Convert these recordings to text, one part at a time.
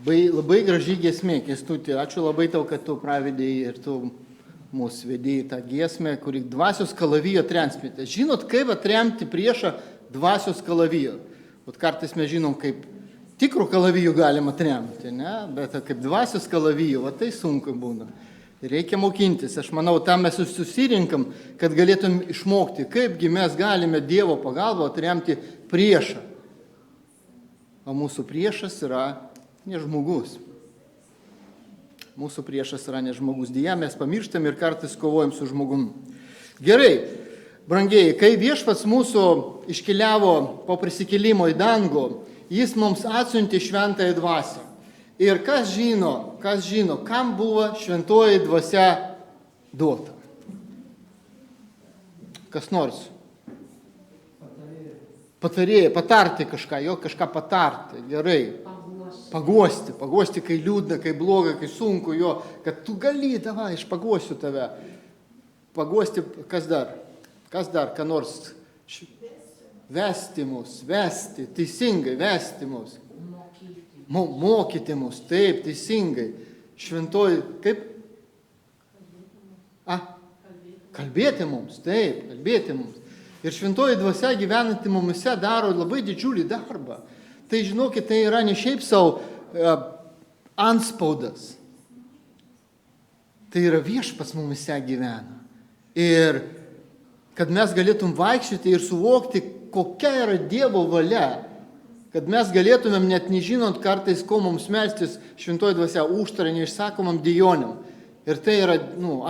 Labai graži giesmė, Kęstuti. Ačiū labai tau, kad tu pravedėjai ir tu mūsų vedėjai tą giesmę, kuri dvasios kalavijo transmitė. Žinot, kaip atremti priešą dvasios kalavijo? Vat kartais mes žinom, kaip tikrų kalavijų galima atremti, ne? Bet kaip dvasios kalavijo, va tai sunku būna. Reikia mokintis. Aš manau, tam mes susirinkam, kad galėtum išmokti, kaipgi mes galime Dievo pagalbą atremti priešą. O mūsų priešas yra ne žmogus. Mūsų priešas yra ne žmogus. Deja, mes pamirštam ir kartais kovojam su žmogumi. Gerai, brangieji, kai viešpats mūsų iškeliavo po prisikėlimo į dangų, jis mums atsiuntė šventąją dvasią. Ir kas žino, kam buvo šventoji dvasia duota? Kas nors? Patarėjai, patarti kažką, jo kažką patarti, gerai. Paguosti, kai liūdna, kai bloga, kai sunku, jo, kad tu gali, davai, aš paguosiu tave. Paguosti, kas dar, ką nors. Vesti mus, teisingai, vesti mus. Mokyti mus, taip, teisingai. Šventoji, kaip? Kalbėti mums, taip, kalbėti mums. Ir šventoji dvasia gyvenanti mumise daro labai didžiulį darbą. Tai žinokit, tai yra ne šiaip savo antspaudas. Tai yra viešpats mumise gyvena. Ir kad mes galėtum vaikščioti ir suvokti, kokia yra Dievo valia, kad mes galėtumėm net nežinant kartais, ko mums melstis šventoji dvasia užtarė neišsakomam dejonėm. Ir tai yra,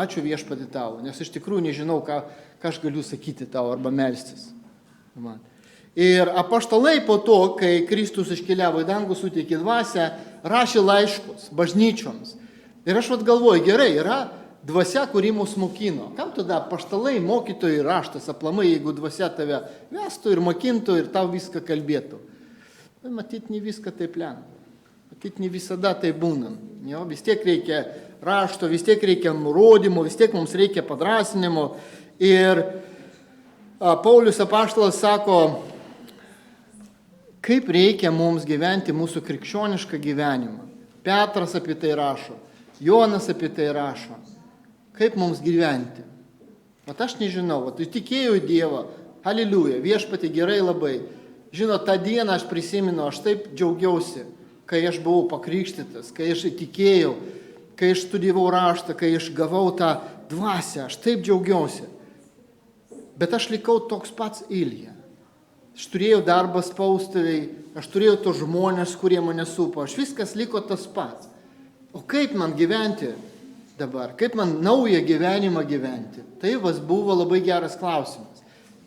ačiū viešpatį tau, nes iš tikrųjų nežinau, ką aš galiu sakyti tau arba melstis. Ir apaštalai po to, kai Kristus iškeliavo į dangų, suteikė dvasią, rašė laiškus bažnyčioms. Ir aš galvoju, gerai, yra dvasia, kuri mus mokino. Kam tada apaštalai, mokytojai, raštas, aplamai, jeigu dvasia tave vestų ir mokintų ir tau viską kalbėtų? Matyt, ne viską taip lengva. Matyt, ne visada tai būna. Jo, vis tiek reikia rašto, vis tiek reikia nurodymų, vis tiek mums reikia padrasinimo. Ir Paulius apaštalas sako, kaip reikia mums gyventi mūsų krikščionišką gyvenimą. Petras apie tai rašo, Jonas apie tai rašo. Kaip mums gyventi? Vat aš nežinau, vat tikėjau į Dievą, haleliuja, viešpatį gerai labai. Žinot, tą dieną aš prisimenu, aš taip džiaugiausi, kai aš buvau pakrikštytas, kai aš tikėjau, kai aš studijavau raštą, kai aš gavau tą dvasią, aš taip džiaugiausi. Bet aš likau toks pats Ilja. Aš turėjau darbą spaustuviai, aš turėjau tos žmonės, kurie mane supo, aš viskas liko tas pats. O kaip man gyventi dabar? Kaip man naują gyvenimą gyventi? Tai buvo labai geras klausimas.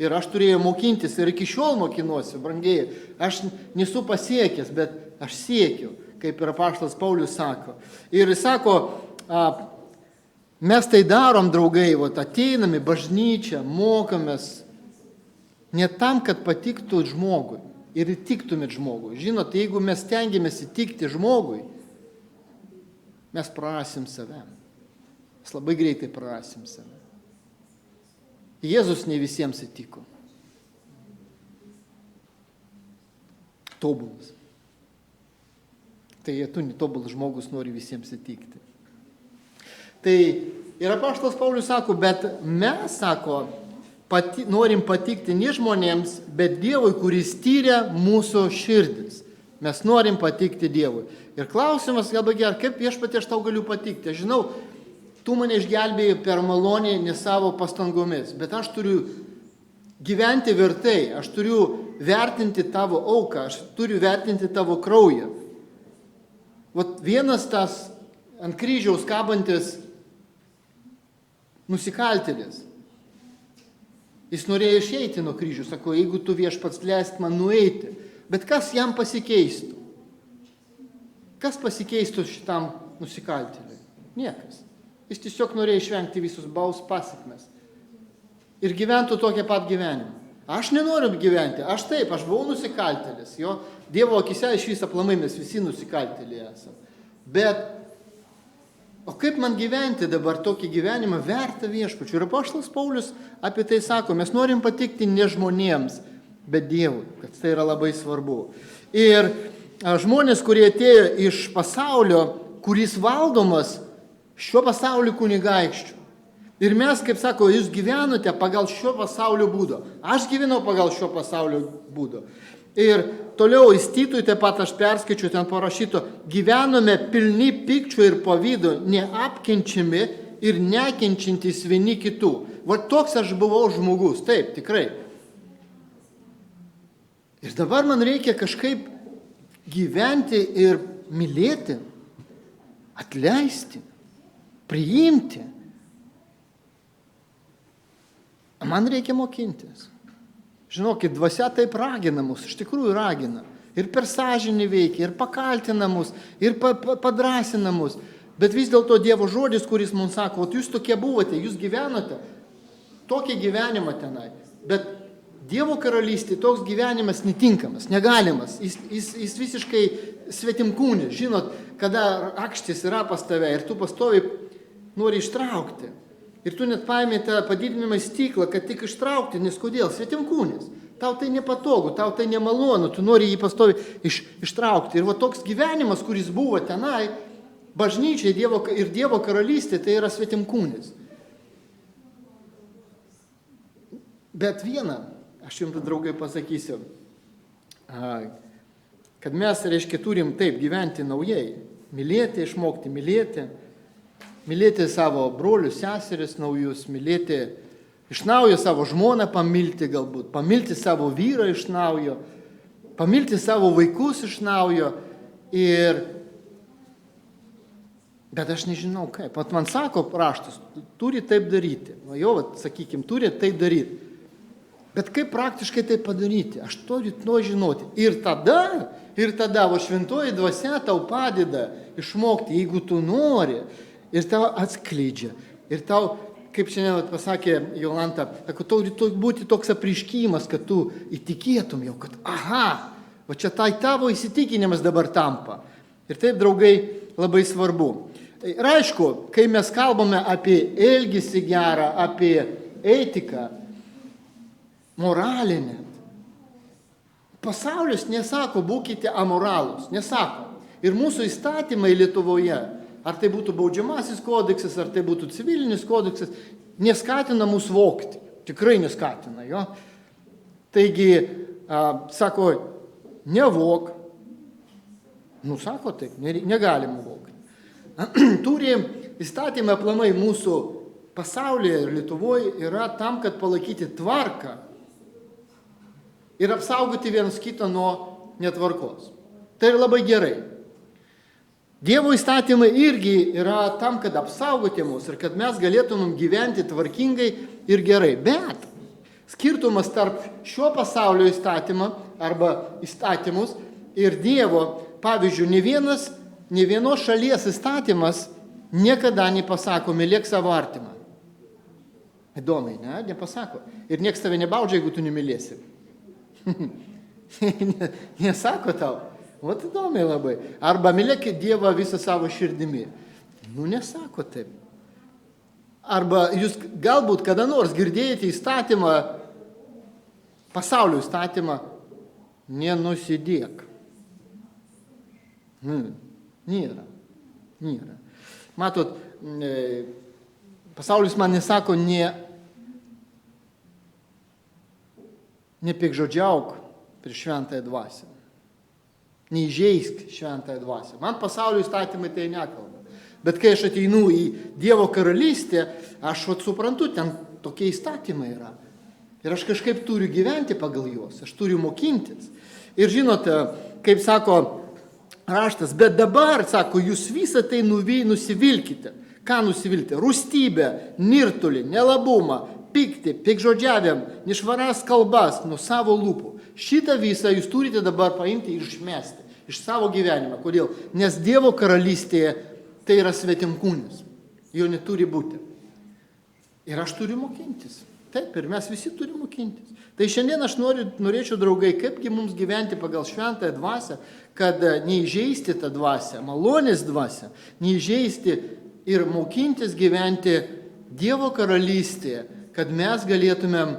Ir aš turėjau mokintis ir iki šiol mokinuosi, brangieji. Aš nesu pasiekęs, bet aš siekiu, kaip ir apaštalas Paulius sako. Ir jis sako, mes tai darom, draugai, ateiname į bažnyčią, mokomės, ne tam, kad patiktų žmogui ir įtiktumėt žmogui. Žinot, jeigu mes stengiamės įtikti žmogui, mes prarasim save. Mes labai greitai prarasim save. Jėzus ne visiems įtiko. Tobulas. Tai tu netobulas žmogus nori visiems įtikti. Tai ir apaštalas Paulius sako, bet mes, sako, norim patikti ne žmonėms, bet Dievui, kuris tyria mūsų širdis. Mes norim patikti Dievui. Ir klausimas labai geras, kaip viešpatie aš tau galiu patikti? Aš žinau, tu mane išgelbėjai per malonę, ne savo pastangomis, bet aš turiu gyventi vertai, aš turiu vertinti tavo auką, aš turiu vertinti tavo kraują. Vat vienas tas ant kryžiaus kabantis nusikaltėlis. Jis norėjo išeiti nuo kryžių, sako, jeigu tu viešpats leisk man nueiti. Bet kas jam pasikeistų? Kas pasikeistų šitam nusikaltėliui? Niekas. Jis tiesiog norėjo išvengti visus baus pasekmes. Ir gyventų tokią pat gyvenimą. Aš nenoriu gyventi, aš buvau nusikaltėlis. Jo, Dievo akise iš vis aplamai mes visi nusikaltėliai esame. Bet o kaip man gyventi dabar tokį gyvenimą vertą viešpačiu? Ir apaštalas Paulius apie tai sako, mes norim patikti ne žmonėms, bet Dievui, kad tai yra labai svarbu. Ir žmonės, kurie atėjo iš pasaulio, kuris valdomas šio pasaulio kunigaikščių. Ir mes, kaip sako, jūs gyvenote pagal šio pasaulio būdo. Aš gyvenau pagal šio pasaulio būdo. Ir toliau Titui taip pat aš perskaičiu, ten parašyto, gyvenome pilni pykčio ir pavydo, neapkenčiami ir nekenčiantys vieni kitų. Va toks aš buvau žmogus, taip, tikrai. Ir dabar man reikia kažkaip gyventi ir mylėti, atleisti, priimti. Man reikia mokintis. Žinokit, dvasia taip ragina mus, iš tikrųjų ragina. Ir per sąžinį veikia, ir pakaltina mus, ir padrasina mus. Bet vis dėlto Dievo žodis, kuris mums sako, jūs tokie buvote, jūs gyvenote, tokį gyvenimą tenai. Bet Dievo karalystė toks gyvenimas netinkamas, negalimas. Jis visiškai svetimkūnis. Žinot, kada rakštis yra pas tave ir tu pastovi nori ištraukti. Ir tu net paėmė tą padidinimą stiklą, kad tik ištraukti, nes kodėl? Svetimkūnis. Tau tai nepatogu, tau tai nemalonu, tu nori jį pastovi ištraukti. Ir va toks gyvenimas, kuris buvo tenai, bažnyčiai ir Dievo karalystė, tai yra svetimkūnis. Bet vieną, aš jums draugai pasakysiu, kad mes, reiškia, turim taip gyventi naujai, mylėti, išmokti mylėti savo brolius, seseris naujus, mylėti iš naujo savo žmoną, pamilti galbūt, pamilti savo vyrą iš naujo, pamilti savo vaikus iš naujo. Bet aš nežinau kaip. Pat man sako raštas, turi taip daryti. Va jau, sakykime, turi taip daryti. Bet kaip praktiškai tai padaryti? Aš turiu to žinoti. Ir tada, va šventoji dvasia tau padeda išmokti, jeigu tu nori. Ir tau atskleidžia. Ir tau, kaip šiandien pasakė Jolanta, kad turi būti toks apriškimas, kad tu įtikėtum jau, kad va čia tai tavo įsitikinimas dabar tampa. Ir taip, draugai, labai svarbu. Ir aišku, kai mes kalbame apie elgesį gerą, apie etiką, moralinę, pasaulis nesako, būkite amoralūs, nesako. Ir mūsų įstatymai Lietuvoje, ar tai būtų baudžiamasis kodeksas, ar tai būtų civilinis kodeksas, neskatina mus vogti. Tikrai neskatina, jo. Taigi, sako, nevok. Sako taip, negalima vogti. Turi įstatymai aplamai mūsų pasaulyje ir Lietuvoje yra tam, kad palaikyti tvarką ir apsaugoti vienas kitą nuo netvarkos. Tai yra labai gerai. Dievo įstatymai irgi yra tam, kad apsaugoti mus ir kad mes galėtumėm gyventi tvarkingai ir gerai. Bet skirtumas tarp šio pasaulio įstatymą arba įstatymus ir Dievo, pavyzdžiui, ne vienos šalies įstatymas niekada nepasako, mylėk savo artimą. Įdomiai, ne? Nepasako. Ir nieks tave nebaudžia, jeigu tu nemylėsi. Nesako tau. Vat įdomiai labai. Arba mylėk Dievą visą savo širdimi. Nesako taip. Arba jūs galbūt kada nors girdėjote įstatymą, pasaulio įstatymą, nenusidėk. Nėra. Matot, pasaulis man nesako, nepikžodžiauk prieš šventąją dvasią. Neįžeisk šventąją dvasią. Man pasaulio įstatymai tai nekalba. Bet kai aš ateinu į Dievo karalystę, aš suprantu, ten tokie įstatymai yra. Ir aš kažkaip turiu gyventi pagal juos, aš turiu mokintis. Ir žinote, kaip sako raštas, bet dabar, sako, jūs visą tai nusivilkite. Ką nusivilkite? Rūstybę, nirtulį, nelabumą, pyktį, pikžodžiavimą, nešvaras kalbas nuo savo lūpų. Šitą visą jūs turite dabar paimti ir išmesti iš savo gyvenimą. Kodėl? Nes Dievo karalystėje tai yra svetimkūnis. Jo neturi būti. Ir aš turiu mokintis. Taip, ir mes visi turime mokintis. Tai šiandien aš norėčiau, draugai, kaipgi mums gyventi pagal šventąją dvasią, kad neįžeisti tą dvasią, malonės dvasią, neįžeisti ir mokintis gyventi Dievo karalystėje, kad mes galėtumėm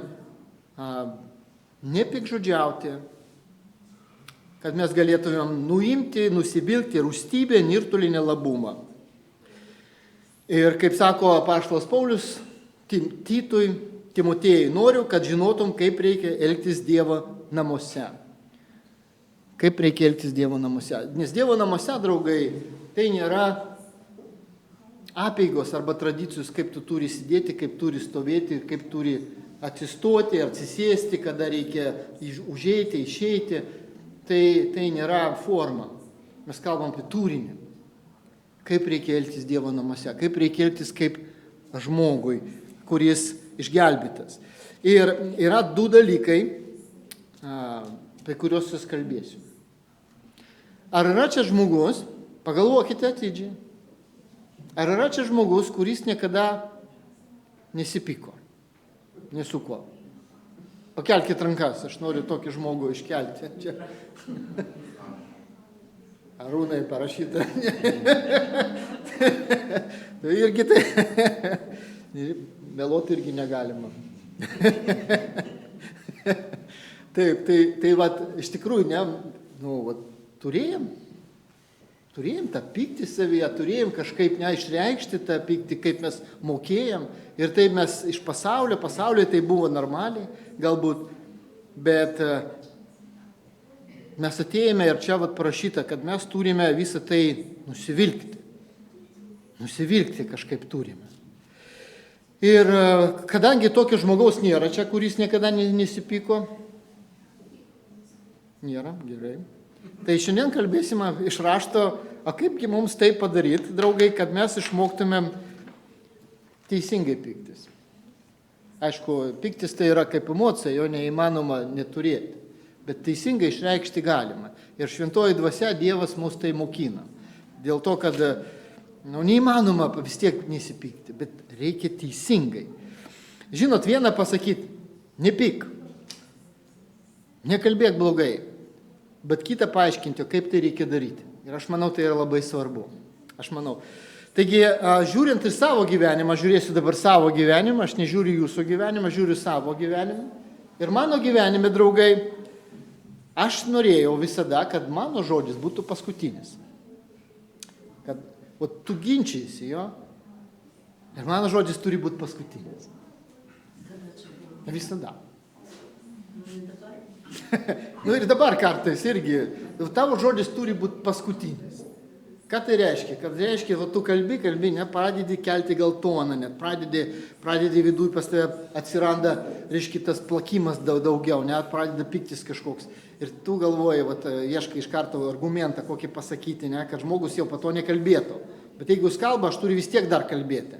nepikžodžiauti, kad mes galėtumėm nuimti, nusivilkti rūstybę, nirtulį, nelabumą. Ir kaip sako apaštalas Paulius Titui, Timotėjui, noriu, kad žinotum, kaip reikia elgtis Dievo namuose. Kaip reikia elgtis Dievo namuose. Nes Dievo namuose, draugai, tai nėra apeigos arba tradicijos, kaip tu turi sėdėti, kaip turi stovėti, kaip turi atsistoti, atsisėsti, kada reikia užeiti, išeiti. Tai nėra forma. Mes kalbam apie turinį. Kaip reikia elgtis Dievo namuose, kaip reikia elgtis kaip žmogui, kuris išgelbėtas. Ir yra du dalykai, apie kuriuos jūs kalbėsiu. Ar yra čia žmogus, pagalvokite atidžiai, ar yra čia žmogus, kuris niekada nesipyko, nesuko? Pakelkite rankas, aš noriu tokį žmogų iškelti. Čia. Arūnai parašyta. Tai irgi tai. Meluoti irgi negalima. Taip, tai vat, iš tikrųjų, turėjom tą pyktį savyje, turėjom kažkaip neišreikšti tą pyktį, kaip mes mokėjom. Ir tai mes iš pasaulio tai buvo normaliai, galbūt, bet mes atėjome ir čia vat parašyta, kad mes turime visą tai nusivilkti. Nusivilkti kažkaip turime. Ir kadangi tokio žmogaus nėra čia, kuris niekada nesipyko, nėra, gerai. Tai šiandien kalbėsime iš rašto, o kaipgi mums tai padaryti, draugai, kad mes išmoktumėm teisingai pyktis. Aišku, pyktis tai yra kaip emocija, jo neįmanoma neturėti, bet teisingai išreikšti galima. Ir šventoji dvasia Dievas mus tai mokina. Dėl to, kad neįmanoma vis tiek nesipykti, bet reikia teisingai. Žinot, vieną pasakyti, nepyk, nekalbėk blogai, bet kitą paaiškinti, kaip tai reikia daryti. Ir aš manau, tai yra labai svarbu. Aš manau. Taigi, žiūrint į savo gyvenimą, žiūrėsiu dabar savo gyvenimą, aš nežiūriu jūsų gyvenimą, žiūriu savo gyvenimą. Ir mano gyvenime, draugai, aš norėjau visada, kad mano žodis būtų paskutinis. Kad tu ginčiasi jo, ir mano žodis turi būti paskutinis. Visada. Ir dabar kartais irgi, tavo žodis turi būti paskutinis. Ką tai reiškia? Kad reiškia, tu kalbi, pradedi kelti gal toną, net pradedi viduje pas tave atsiranda, reiškia, tas plakimas daugiau, net pradeda piktis kažkoks. Ir tu galvoji, ieškai iš karto argumentą, kokį pasakyti, ne, kad žmogus jau po to nekalbėtų. Bet jeigu jis kalba, aš turiu vis tiek dar kalbėti.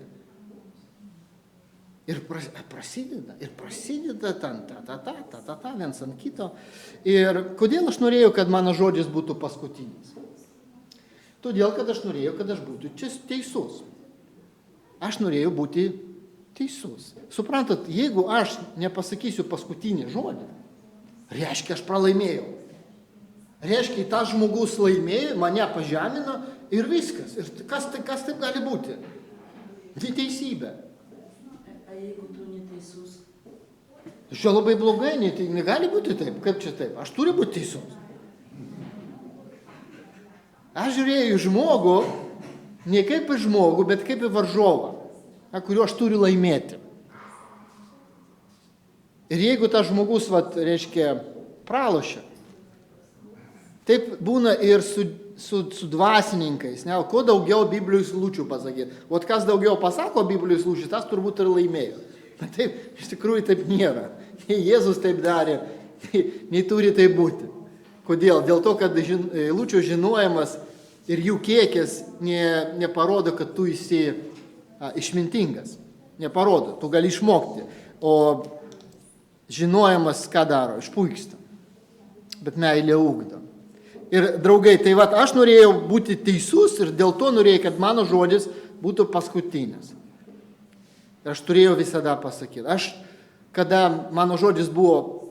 Ir prasideda ta, viens ant kito. Ir kodėl aš norėjau, kad mano žodis būtų paskutinis? Todėl, kad aš norėjau, kad aš būtų čia teisus. Aš norėjau būti teisus. Suprantat, jeigu aš nepasakysiu paskutinį žodį, reiškia, aš pralaimėjau. Reiškia, tas žmogus laimėjo, mane pažemino ir viskas. Ir kas taip gali būti? Neteisybė. A jeigu tu neteisus? Čia labai blogai, negali būti taip. Kaip čia taip? Aš turiu būti teisus. Aš žiūrėjau į žmogų, ne kaip į žmogų, bet kaip į varžovą, kuriuo aš turiu laimėti. Ir jeigu tas žmogus, reiškia, pralošia, taip būna ir su dvasininkais. Ne? Kuo daugiau Biblijos lūčių pasakyti. Kas daugiau pasako Biblijos lūčių, tas turbūt ir laimėjo. Bet taip, iš tikrųjų taip nėra. Jėzus taip darė, nei turi taip būti. Kodėl? Dėl to, kad eilučių žinojimas ir jų kiekis neparodo, kad tu esi išmintingas. Neparodo, tu gali išmokti. O žinojimas ką daro? Išpuiksta. Bet meilė ugdo. Ir draugai, tai aš norėjau būti teisus ir dėl to norėjau, kad mano žodis būtų paskutinis. Ir aš turėjau visada pasakyti. Kada mano žodis buvo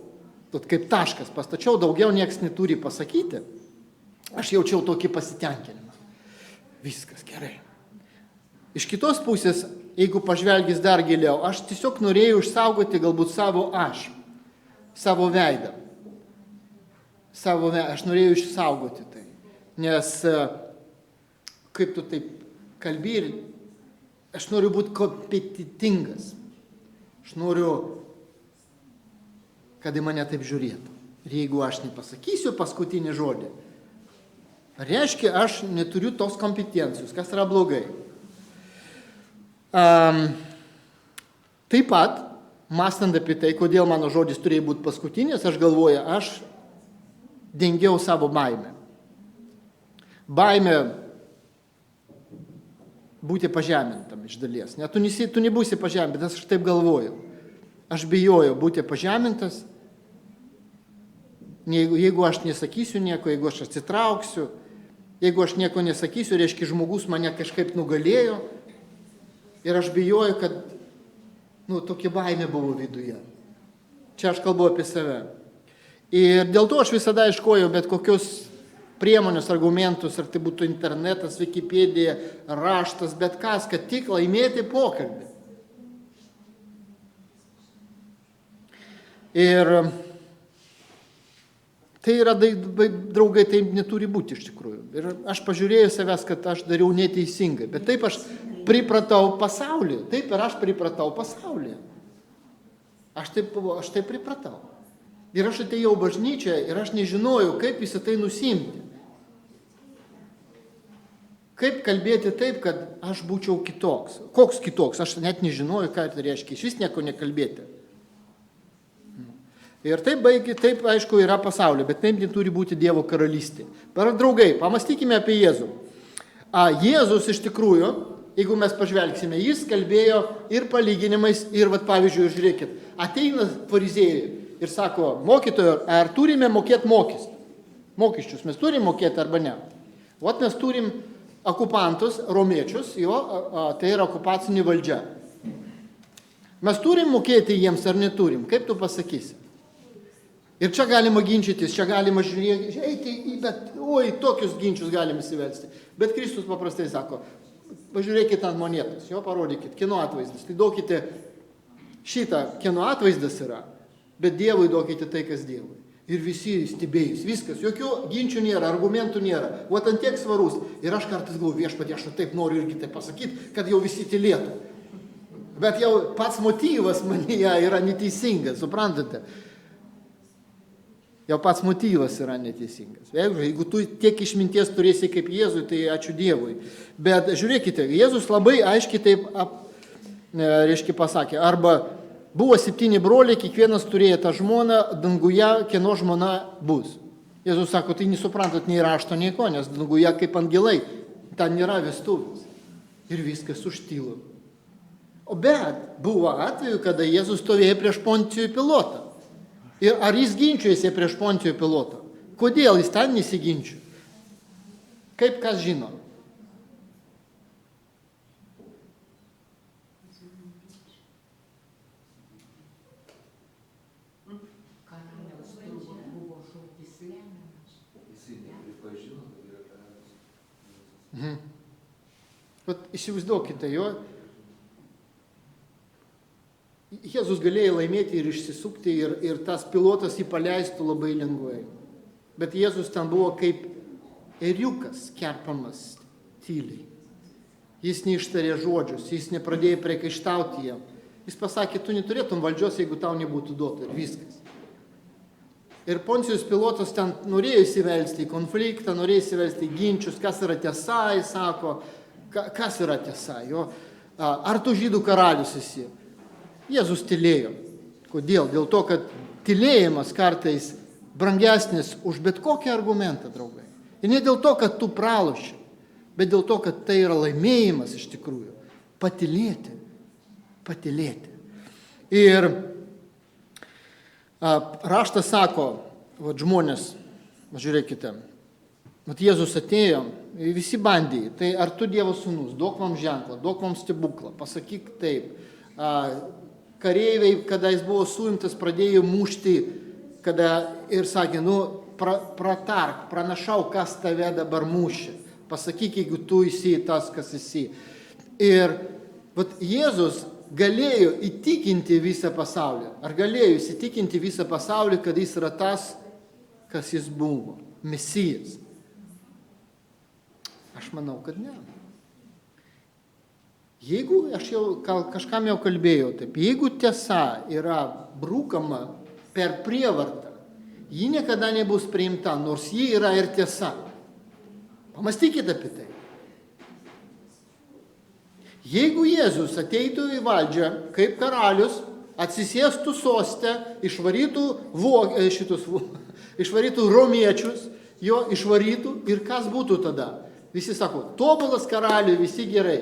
kaip taškas, pastačiau, daugiau niekas neturi pasakyti, aš jaučiau tokį pasitenkinimą. Viskas gerai. Iš kitos pusės, jeigu pažvelgis dar giliau, aš tiesiog norėjau išsaugoti galbūt savo veidą. aš norėjau išsaugoti tai. Nes kaip tu taip kalbi, aš noriu būti kompetitingas. Aš noriu, kad į mane taip žiūrėtų. Ir jeigu aš nepasakysiu paskutinį žodį, reiškia, aš neturiu tos kompetencijos, kas yra blogai. Taip pat, mąstant apie tai, kodėl mano žodis turėjo būti paskutinis, aš galvoju, aš dengiau savo baimę. Baimė būti pažemintam iš dalies. Ne, tu nebūsi pažemintas, aš taip galvojau. Aš bijojau būti pažemintas, jeigu aš nesakysiu nieko, jeigu aš atsitrauksiu, jeigu aš nieko nesakysiu, reiškia, žmogus mane kažkaip nugalėjo. Ir aš bijojau, kad, tokia baimė buvo viduje. Čia aš kalbu apie save. Ir dėl to aš visada ieškojau bet kokius priemonės, argumentus, ar tai būtų internetas, Wikipedija, raštas, bet kas, kad tik laimėti pokalbį. Ir tai yra, draugai, tai neturi būti iš tikrųjų. Ir aš pažiūrėjau savęs, kad aš dariau neteisingai, bet taip aš pripratau pasaulį, taip ir aš pripratau pasaulį. Aš taip pripratau. Ir aš atėjau bažnyčią ir aš nežinojau, kaip visą tai nusimti. Kaip kalbėti taip, kad aš būčiau kitoks. Koks kitoks? Aš net nežinojau, ką tai reiškia. Iš vis nieko nekalbėti. Ir taip aišku, yra pasaulyje, bet taip neturi būti Dievo karalystė. Draugai, pamastykime apie Jėzų. Jėzus iš tikrųjų, jeigu mes pažvelgsime, jis kalbėjo ir palyginimais, ir, pavyzdžiui, žiūrėkit, ateina fariziejai ir sako, mokytojo, ar turime mokėti mokesčius? Mes turime mokėti arba ne? Mes turim okupantus, romiečius, tai yra okupacinė valdžia. Mes turim mokėti jiems ar neturim? Kaip tu pasakysi? Ir čia galima ginčytis, čia galima žiūrėti, tokius ginčius galime įsivelsti. Bet Kristus paprastai sako, pažiūrėkite ant monetos, parodykite, kieno atvaizdas. Tai duokite šitą, kieno atvaizdas yra, bet Dievui duokite tai, kas Dievui. Ir visi stebėjus, viskas, jokių ginčių nėra, argumentų nėra. Ant tiek svarus. Ir aš kartais galvoju, viešpatie, aš taip noriu irgi taip pasakyti, kad jau visi tylėtų. Bet jau pats motyvas manyje yra neteisingas, suprantate? Jau pats motyvas yra neteisingas. Jeigu tu tiek išminties turėsi kaip Jėzui, tai ačiū Dievui. Bet žiūrėkite, Jėzus labai aiškiai taip, pasakė, arba buvo 7 broliai, kiekvienas turėjo tą žmoną, danguje kieno žmona bus. Jėzus sako, tai nesuprantat nei rašto, nei ko, nes danguje kaip angelai, ten nėra vestuvės. Ir viskas užtylo. Bet buvo atveju, kada Jėzus stovėjo prieš Poncijų Pilotą. Ir ar jis ginčijosi prieš Poncijų Pilotą? Kodėl jis ten nesiginčijo? Kaip kas žino? Įsivaizduokite jo. Jėzus galėjo laimėti ir išsisukti ir tas pilotas jį paleistų labai lengvai. Bet Jėzus ten buvo kaip ėriukas kerpamas tyliai. Jis neištarė žodžius, jis nepradėjo priekaištauti jam. Jis pasakė, tu neturėtum valdžios, jeigu tau nebūtų duota ir viskas. Ir Poncijus Pilotas ten norėjo įsivelsti į konfliktą, norėjo įsivelsti į ginčius, kas yra tiesa, jis sako, kas yra tiesa, ar tu žydų karalius esi. Jėzus tylėjo. Kodėl? Dėl to, kad tylėjimas kartais brangesnis už bet kokį argumentą, draugai. Ir ne dėl to, kad tu praloši, bet dėl to, kad tai yra laimėjimas iš tikrųjų. Patylėti. Ir raštas sako, žmonės, žiūrėkite, Jėzus atėjo, visi bandė, tai ar tu Dievo sūnus, duok mums ženklą, duok mums stebuklą, pasakyk taip. Kareiviai, kada jis buvo suimtas, pradėjo mušti, ir sakė, pratark, pranašau, kas tave dabar mušė, pasakyk, jeigu tu esi tas, kas esi. Ir Jėzus galėjo įtikinti visą pasaulį. Ar galėjo įsitikinti visą pasaulį, kad jis yra tas, kas jis buvo, Mesijas? Aš manau, kad ne. Jeigu, aš jau kažkam jau kalbėjau taip, jeigu tiesa yra brūkama per prievartą, ji niekada nebus priimta, nors ji yra ir tiesa. Pamastykite apie tai. Jeigu Jėzus ateitų į valdžią kaip karalius, atsisėstų soste, išvarytų romiečius, jo išvarytų ir kas būtų tada? Visi sako, tobulas karalius, visi gerai.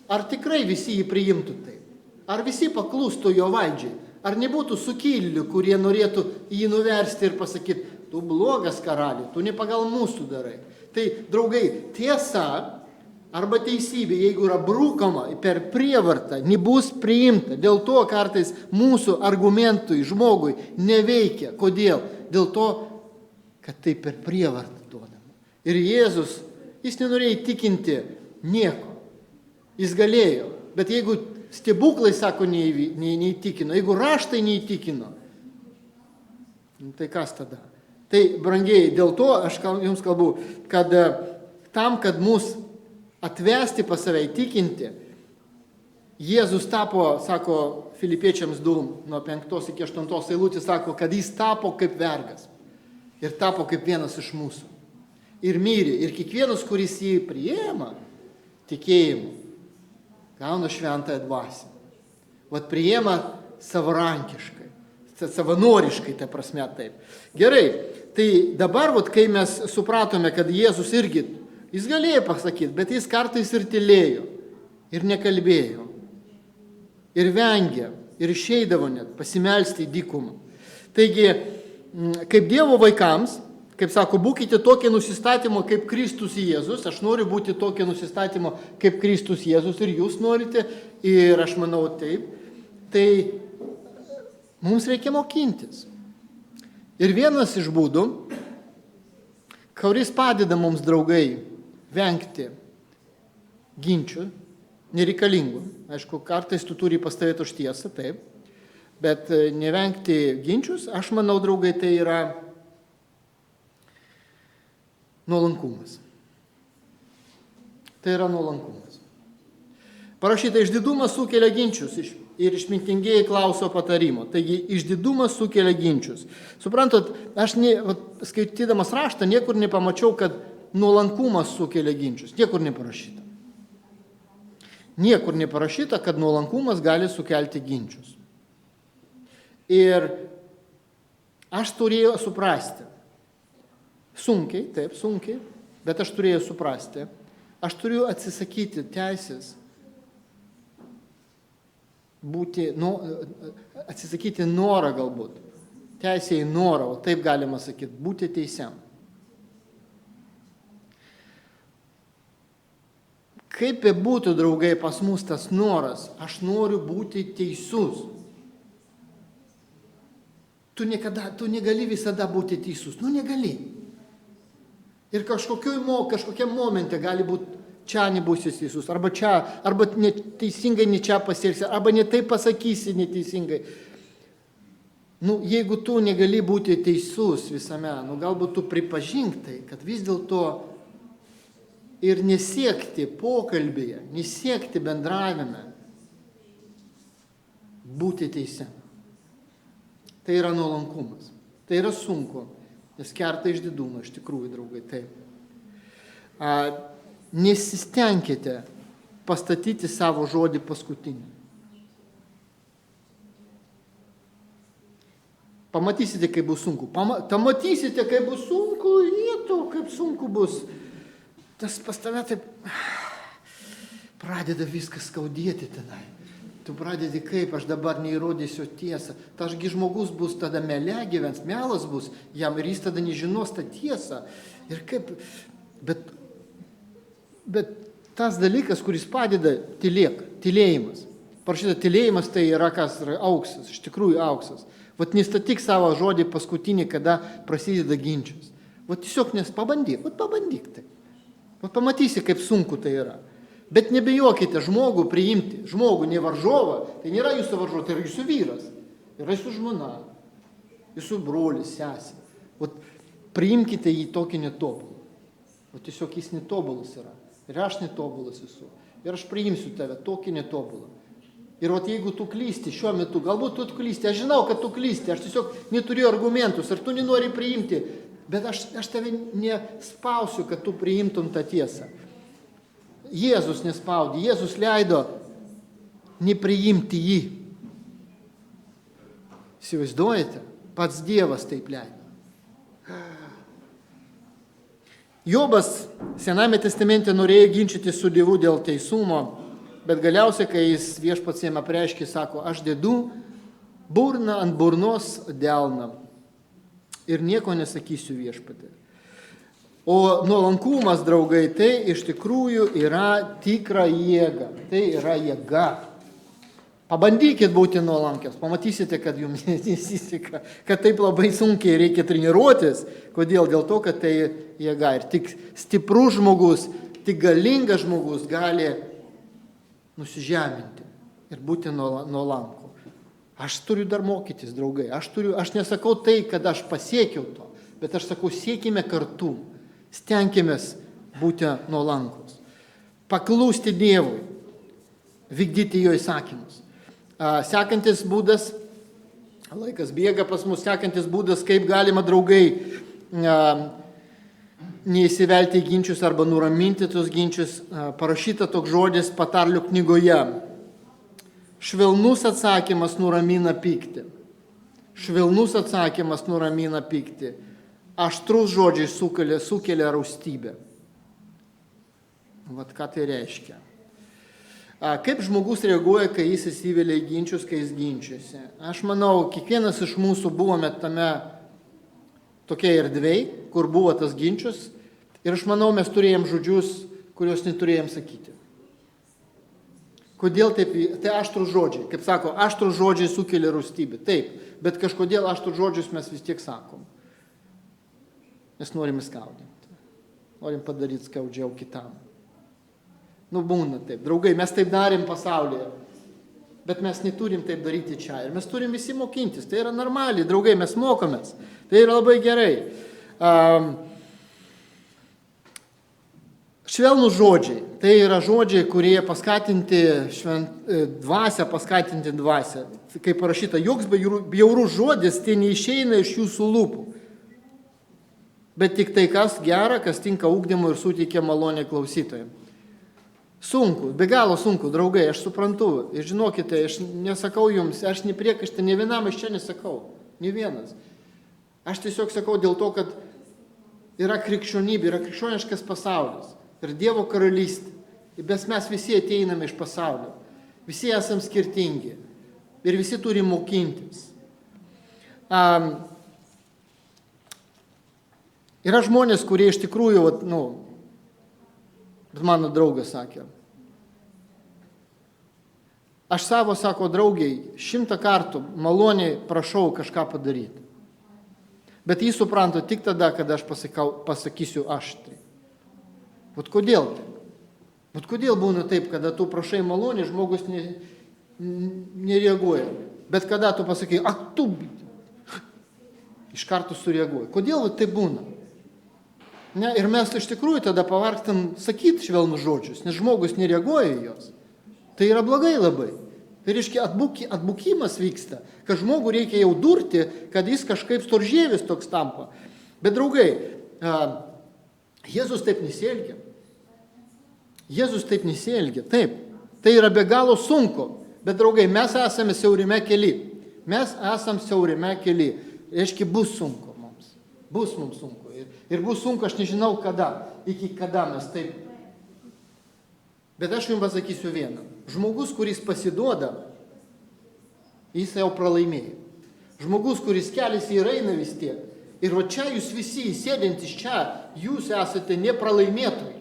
Ar tikrai visi jį priimtų taip? Ar visi paklūstų jo valdžiai? Ar nebūtų sukilėlių, kurie norėtų jį nuversti ir pasakyti, tu blogas karalius, tu ne pagal mūsų darai. Tai, draugai, tiesa arba teisybė, jeigu yra brūkama per prievartą, nebus priimta. Dėl to kartais mūsų argumentui žmogui neveikia. Kodėl? Dėl to, kad tai per prievartą duodama. Ir Jėzus, jis nenorėjo įtikinti nieko. Jis galėjo. Bet jeigu stebuklai, sako, neįtikino, jeigu raštai neįtikino, tai kas tada? Tai, brangiai, dėl to aš jums kalbu, kad tam, kad mus atvesti pas save įtikinti, Jėzus tapo, sako Filipiečiams 2, nuo 5 iki 8 eilutės, sako, kad jis tapo kaip vergas ir tapo kaip vienas iš mūsų. Ir mirė. Ir kiekvienas, kuris jį priėma tikėjimu, gauna šventąją dvasią. Vat priėma savarankiškai, savanoriškai, ta prasme taip. Gerai, tai dabar, vat, kai mes supratome, kad Jėzus irgi, jis galėjo pasakyti, bet jis kartais ir tylėjo, ir nekalbėjo, ir vengė, ir išeidavo net pasimelsti į dykumą. Taigi, kaip Dievo vaikams, kaip sako, būkite tokie nusistatymo kaip Kristus Jėzus, aš noriu būti tokie nusistatymo kaip Kristus Jėzus ir jūs norite, ir aš manau taip, tai mums reikia mokintis. Ir vienas iš būdų, kuris padeda mums, draugai, vengti ginčių, nereikalingų. Aišku, kartais tu turi pastovėti už tiesą, taip, bet nevengti ginčius, aš manau, draugai, tai yra nuolankumas. Tai yra nuolankumas. Parašyta, išdidumas sukelia ginčius ir išmintingieji klauso patarimo. Taigi, išdidumas sukelia ginčius. Suprantat, aš skaitydamas raštą niekur nepamačiau, kad nuolankumas sukelia ginčius. Niekur neparašyta. Niekur neparašyta, kad nuolankumas gali sukelti ginčius. Ir aš turėjau suprasti. Sunkiai, taip, sunkiai, bet aš turėjau suprasti. Aš turiu atsisakyti teisės būti, atsisakyti norą galbūt. Teisė į norą, o taip galima sakyti, būti teisiam. Kaip būtų, draugai, pas mus tas noras, aš noriu būti teisus. Tu negali visada būti teisus, negali. Ir kažkokiam momente gali būti čia nebūsi teisus, arba čia, arba neteisingai ne čia pasielgsi, arba ne taip pasakysi neteisingai. Jeigu tu negali būti teisus visame, galbūt tu pripažink tai, kad vis dėlto ir nesiekti pokalbėje, nesiekti bendravime, būti teisiam. Tai yra nuolankumas. Tai yra sunku. Nes kerta išdidumą, iš tikrųjų, draugai, taip. Nesistengkite pastatyti savo žodį paskutinį. Pamatysite, kaip bus sunku. Pamatysite, kaip bus sunku, kaip sunku bus. Tas pas tave taip pradeda viskas skaudėti tenai. Tu pradedi, kaip aš dabar neįrodysiu tiesą. Tašgi žmogus bus tada mele gyvens, melas bus jam ir jis tada nežinos tą tiesą. Ir kaip, bet tas dalykas, kuris padeda, tylėjimas. Parašyta, tylėjimas tai yra kas, yra auksas, iš tikrųjų auksas. Vat nestatyk savo žodį paskutinį, kada prasideda ginčas. Vat tiesiog pabandyk tai. Vat pamatysi, kaip sunku tai yra. Bet nebijokite žmogų priimti. Žmogų, ne varžovą, tai nėra jūsų varžovas, tai yra jūsų vyras. Yra jūsų žmona, jūsų brolis, sesė. priimkite jį tokį netobulą. O tiesiog jis netobulas yra. Ir aš netobulas esu. Ir aš priimsiu tave tokį netobulą. Ir jeigu tu klysti šiuo metu, galbūt tu klysti, aš žinau, kad tu klysti, aš tiesiog neturiu argumentus, ar tu nenori priimti, bet aš tave nespausiu, kad tu priimtum tą tiesą. Jėzus nespaudė, Jėzus leido nepriimti jį. Įsivaizduojate? Pats Dievas taip leido. Jobas Sename testamente norėjo ginčyti su Dievu dėl teisumo, bet galiausiai, kai jis viešpats jam apreiškė, sako, aš dedu burną ant burnos delną ir nieko nesakysiu viešpatė. O nuolankumas, draugai, tai iš tikrųjų yra tikra jėga. Tai yra jėga. Pabandykit būti nuolankios, pamatysite, kad jums nesiseka, kad taip labai sunkiai reikia treniruotis. Kodėl? Dėl to, kad tai jėga. Ir tik stiprus žmogus, tik galingas žmogus gali nusižeminti ir būti nuolanku. Aš turiu dar mokytis, draugai. Aš nesakau tai, kad aš pasiekiau to, bet aš sakau, siekime kartu. Stenkimės būti nuolankus. Paklūsti Dievui, vykdyti jo įsakymus. Sekantis būdas, laikas bėga pas mus, sekantis būdas, kaip galima, draugai, neįsivelti į ginčius arba nuraminti tos ginčius, parašyta toks žodis Patarlių knygoje. Švelnus atsakymas nuramina pyktį. Švelnus atsakymas nuramina pyktį. Aštrus žodžiai sukelia raustybę. Vat ką tai reiškia. Kaip žmogus reaguoja, kai jis įsivelia į ginčius, kai jis ginčiasi? Aš manau, kiekvienas iš mūsų buvome tame tokia erdvėj, kur buvo tas ginčius. Ir aš manau, mes turėjom žodžius, kuriuos neturėjom sakyti. Kodėl taip? Tai aštrus žodžiai. Kaip sako, aštrus žodžiai sukelia raustybę. Taip, bet kažkodėl aštrus žodžius mes vis tiek sakom. Mes norim skaudinti. Norim padaryti skaudžiau kitam. Būna taip. Draugai, mes taip darėm pasaulyje. Bet mes neturim taip daryti čia. Ir mes turim visi mokintis. Tai yra normaliai. Draugai, mes mokomės. Tai yra labai gerai. Švelnus žodžiai. Tai yra žodžiai, kurie paskatinti dvasią, paskatinti dvasią. Kaip parašyta, joks bjaurus žodis, tai neišeina iš jūsų lūpų. Bet tik tai, kas gera, kas tinka ugdymui ir suteikia malonę klausytojams. Sunku, be galo sunku, draugai, aš suprantu. Ir žinokite, aš nesakau jums, aš nepriekaištą, ne vienam iš čia nesakau. Ne vienas. Aš tiesiog sakau dėl to, kad yra krikščionybė, yra krikščioniškas pasaulis. Ir Dievo karalystė. Bet mes visi ateiname iš pasaulio. Visi esam skirtingi. Ir visi turim mokintis. Yra žmonės, kurie iš tikrųjų, mano draugas sakė, aš savo, sako, draugiai, 100 kartų maloniai prašau kažką padaryti. Bet jį supranta tik tada, kada aš pasakysiu aštriai. Vat kodėl taip? Vat kodėl būna taip, kada tu prašai maloniai, žmogus nereaguoja. Bet kada tu pasakai, tu iš karto sureaguoja. Kodėl taip būna? Ne, ir mes iš tikrųjų tada pavargstam sakyti švelnus žodžius, nes žmogus nereaguoja į juos. Tai yra blogai labai. Tai reiškia, atbukimas vyksta, kad žmogų reikia jau durti, kad jis kažkaip storžėvis toks tampa. Bet draugai, Jėzus taip nesielgia. Jėzus taip nesielgia, taip. Tai yra be galo sunku. Bet draugai, mes esame siaurime kely. Mes esame siaurime kely. Reiškia, bus sunku mums. Bus mums sunku. Ir bus sunku, aš nežinau kada, iki kada mes taip. Bet aš jums pasakysiu vieną. Žmogus, kuris pasiduoda, jis jau pralaimėjo. Žmogus, kuris keliasi ir eina vis tiek. Ir o čia jūs visi, sėdintys čia, jūs esate nepralaimėtojai.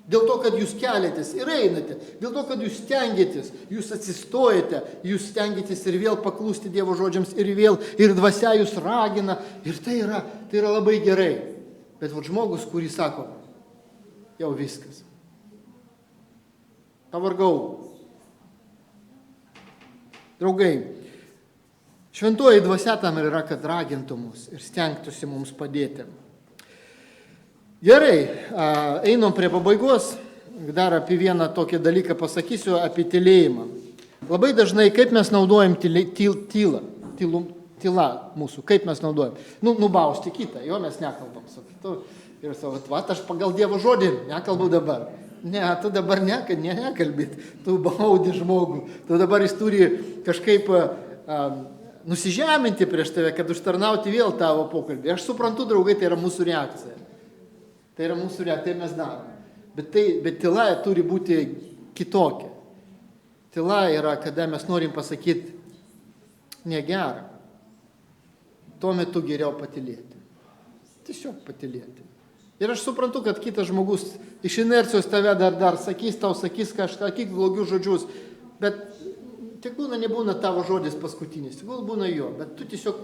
Dėl to, kad jūs keliatės ir einate, dėl to, kad jūs stengiatės, jūs atsistojate, jūs stengiatės ir vėl paklūsti Dievo žodžiams, ir vėl, ir dvasia jūs ragina, ir tai yra labai gerai. Bet žmogus, kuris sako, jau viskas. Pavargau. Draugai, šventoji dvasia tam yra, kad ragintų mus ir stengtųsi mums padėti. Gerai, einam prie pabaigos. Dar apie vieną tokį dalyką pasakysiu, apie tylėjimą. Labai dažnai, kaip mes naudojam tyla mūsų, kaip mes naudojam. Nubausti kitą, jo mes nekalbam su kitu. Ir savo, aš pagal Dievo žodį nekalbu dabar. Ne, tu dabar nekalbėt, tu baudi žmogų. Tu dabar jis turi kažkaip nusižeminti prieš tave, kad užtarnauti vėl tavo pokalbį. Aš suprantu, draugai, tai yra mūsų reakcija. Tai yra mūsų reakcija, tai mes darome. Bet tyla turi būti kitokia. Tyla yra, kada mes norim pasakyti negerą. Tuo metu geriau patylėti. Tiesiog patylėti. Ir aš suprantu, kad kitas žmogus iš inercijos tave dar sakys, tau sakys kažką, sakyk blogius žodžius, bet tik nebūna tavo žodis paskutinis, tik būna jo, bet tu tiesiog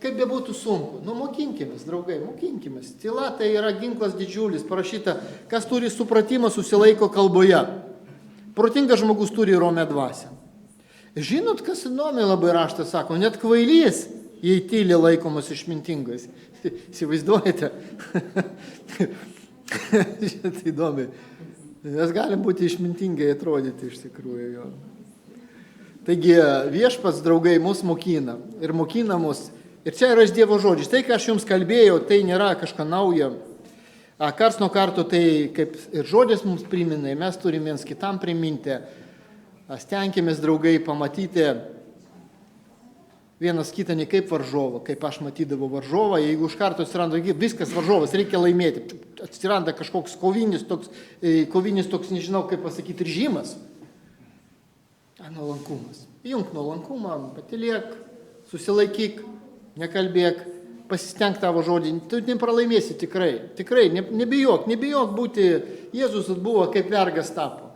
kaip bebūtų sunku, mokinkimės, draugai, mokinkimės. Tyla tai yra ginklas didžiulis, parašyta, kas turi supratimą, susilaiko kalboje. Protingas žmogus turi romią dvasią. Žinot, kas įdomiai labai raštas sako, net kvailys, jei tyli laikomas išmintingais. Įsivaizduojate? Šitą įdomiai. Mes galim būti išmintingai atrodyti iš tikrųjų jo. Taigi viešpats, draugai, mus mokina ir mokina mus. Ir čia yra iš Dievo žodžiais. Tai, ką aš jums kalbėjau, tai nėra kažką naujo. Karts nuo karto tai kaip ir žodis mums primena, mes turime viens kitam priminti. Stenkimės, draugai, pamatyti vienas kitą ne kaip varžovą, kaip aš matydavau varžovą. Jeigu už karto atsiranda viskas varžovas, reikia laimėti. Atsiranda kažkoks kovinis toks, nežinau kaip pasakyti, režimas. Nuolankumas. Junk nuolankumą, patylėk, susilaikyk. Nekalbėk, pasistenk tavo žodį, tu nepralaimėsi tikrai, nebijok būti, Jėzus buvo kaip vergas tapo.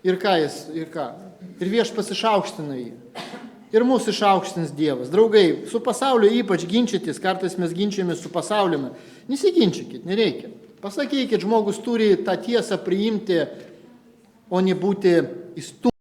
Ir ką? Ir viešpats išaukština jį. Ir mūsų išaukštins Dievas. Draugai, su pasauliu ypač ginčytis, kartais mes ginčiamės su pasauliumi. Nesiginčykit, nereikia. Pasakykit, žmogus turi tą tiesą priimti, o ne būti įstumti.